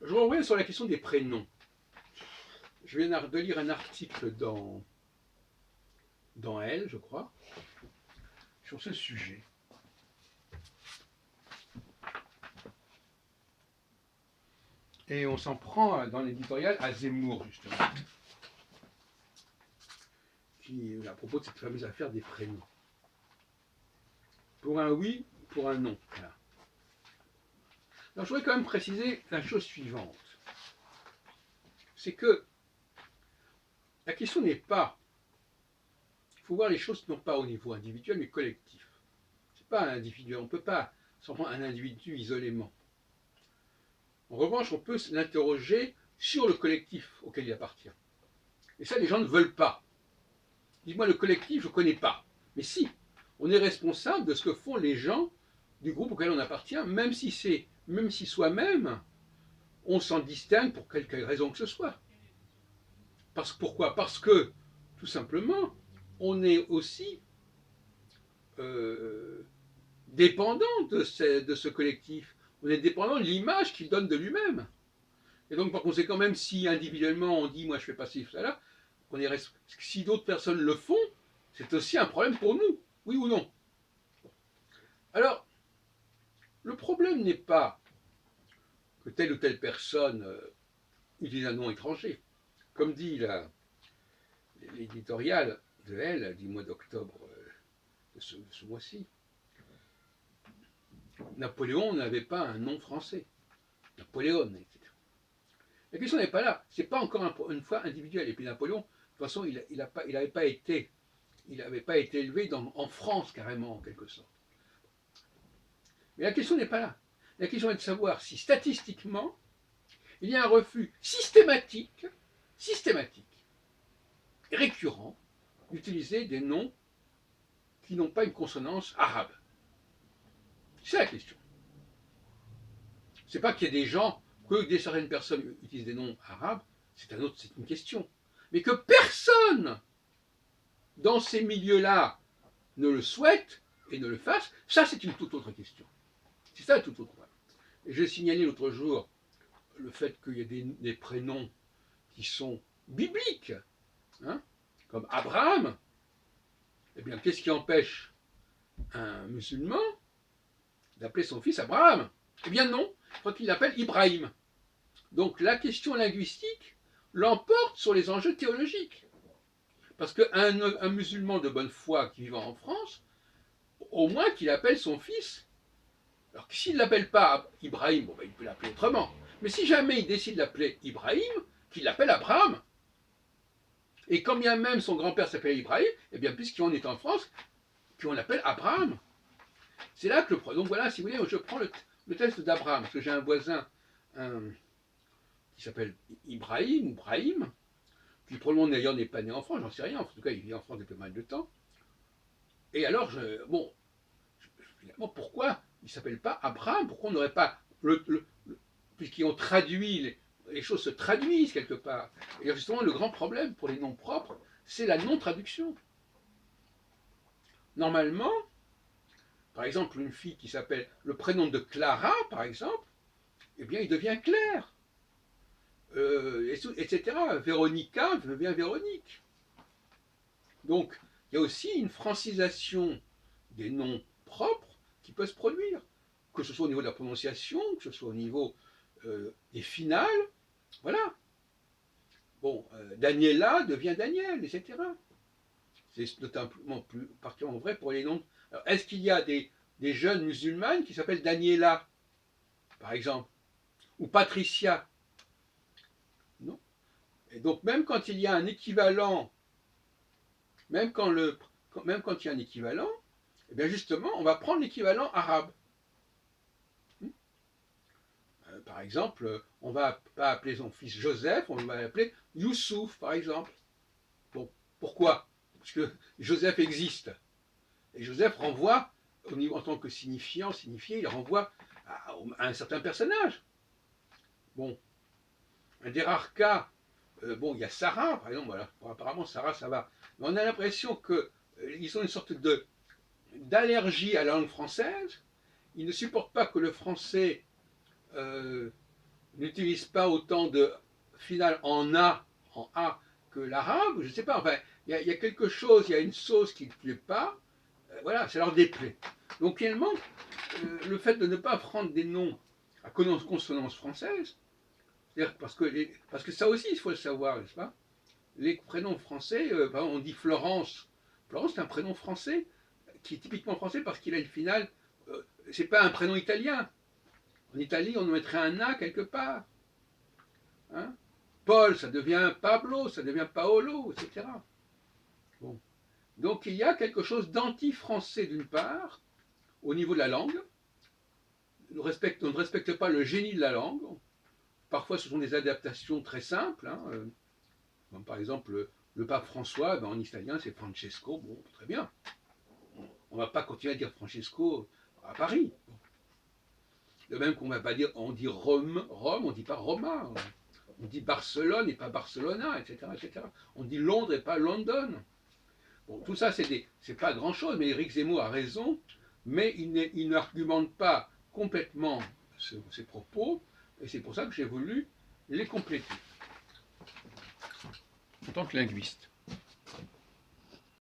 Je reviens sur la question des prénoms. Je viens de lire un article dans Elle, je crois, sur ce sujet. Et on s'en prend dans l'éditorial à Zemmour, justement, à propos de cette fameuse affaire des prénoms. Pour un oui, pour un non. Voilà. Alors, je voudrais quand même préciser la chose suivante. C'est que la question n'est pas, il faut voir les choses non pas au niveau individuel, mais collectif. C'est pas un individu, on ne peut pas s'en prendre un individu isolément. En revanche, on peut l'interroger sur le collectif auquel il appartient. Et ça, les gens ne veulent pas. Dis-moi, le collectif, je ne connais pas. Mais si, on est responsable de ce que font les gens du groupe auquel on appartient, même si soi-même, on s'en distingue pour quelque raison que ce soit. Pourquoi? Parce que, tout simplement, on est aussi dépendant de ce collectif. On est dépendant de l'image qu'il donne de lui-même. Et donc, par conséquent, même si individuellement on dit, moi je fais pas ci, ça, là, si d'autres personnes le font, c'est aussi un problème pour nous, oui ou non. Alors, le problème n'est pas que telle ou telle personne utilise un nom étranger. Comme dit l'éditorial de Elle du mois d'octobre de ce mois-ci, Napoléon n'avait pas un nom français. Napoléon, etc. La question n'est pas là. C'est pas encore une fois individuel. Et puis Napoléon, de toute façon, il n'avait pas été élevé en France carrément, en quelque sorte. Mais la question n'est pas là. La question est de savoir si statistiquement, il y a un refus systématique, et récurrent, d'utiliser des noms qui n'ont pas une consonance arabe. C'est la question. C'est pas qu'il y ait des gens, que certaines personnes utilisent des noms arabes, c'est une question. Mais que personne dans ces milieux-là ne le souhaite et ne le fasse, ça c'est une toute autre question. C'est ça tout autre. Et j'ai signalé l'autre jour le fait qu'il y a des prénoms qui sont bibliques, hein, comme Abraham. Eh bien, qu'est-ce qui empêche un musulman d'appeler son fils Abraham? Eh bien non, je crois qu'il l'appelle Ibrahim. Donc la linguistique l'emporte sur les enjeux théologiques. Parce qu'un musulman de bonne foi qui vit en France, au moins qu'il appelle son fils. Alors s'il ne l'appelle pas Ibrahim, bon, ben, il peut l'appeler autrement. Mais si jamais il décide de l'appeler Ibrahim, qu'il l'appelle Abraham. Et quand bien même son grand-père s'appelait Ibrahim, eh bien puisqu'on est en France, qu'on l'appelle Abraham. C'est là que le problème. Donc voilà, si vous voulez, je prends le test d'Abraham, parce que j'ai un voisin qui s'appelle Ibrahim ou Brahim, qui probablement d'ailleurs n'est pas né en France, j'en sais rien, en tout cas il vit en France depuis pas mal de temps. Et alors, finalement, pourquoi il ne s'appelle pas Abraham? Pourquoi on n'aurait pas puisqu'ils ont traduit, les choses se traduisent quelque part. Et justement, le grand problème pour les noms propres, c'est la non-traduction. Normalement, par exemple, une fille qui s'appelle le prénom de Clara, par exemple, eh bien, il devient Claire, etc. Véronica devient Véronique. Donc, il y a aussi une francisation des noms propres qui peut se produire, que ce soit au niveau de la prononciation, que ce soit au niveau des finales, voilà. Bon, Daniela devient Daniel, etc. C'est notamment plus particulièrement vrai pour les noms. Alors, est-ce qu'il y a des jeunes musulmanes qui s'appellent Daniela, par exemple, ou Patricia? Non. Et donc, même quand il y a un équivalent, même quand il y a un équivalent, eh bien justement, on va prendre l'équivalent arabe. Par exemple, on ne va pas appeler son fils Joseph, on va l'appeler Youssouf, par exemple. Bon, pourquoi? Parce que Joseph existe. Et Joseph renvoie, en tant que signifié, il renvoie à un certain personnage. Bon, un des rares cas, bon, il y a Sarah, par exemple, voilà. Bon, apparemment, Sarah, ça va. Mais on a l'impression qu'ils ont une sorte d'allergie à la langue française. Ils ne supportent pas que le français n'utilise pas autant de finales en A que l'arabe, je ne sais pas, enfin, il y a quelque chose, il y a une sauce qui ne plaît pas, voilà, ça leur déplaît. Donc finalement, le fait de ne pas prendre des noms à consonance française, c'est-à-dire parce que ça aussi, il faut le savoir, n'est-ce pas? Les prénoms français, par exemple, on dit Florence. Florence, c'est un prénom français, qui est typiquement français parce qu'il a une finale. C'est pas un prénom italien. En Italie, on mettrait un A quelque part. Hein. Paul, ça devient Pablo, ça devient Paolo, etc. Bon. Donc il y a quelque chose d'anti-français d'une part, au niveau de la langue. On ne respecte pas le génie de la langue. Parfois, ce sont des adaptations très simples. Hein. Comme par exemple, le pape François, ben, en italien, c'est Francesco. Bon, très bien. On ne va pas continuer à dire Francesco à Paris. De même qu'on ne va pas dire, on dit Rome, on ne dit pas Roma. On dit Barcelone et pas Barcelona, etc., etc. On dit Londres et pas London. Bon, tout ça, c'est pas grand-chose, mais Éric Zemmour a raison, mais il n'argumente pas complètement ses propos, et c'est pour ça que j'ai voulu les compléter en tant que linguiste.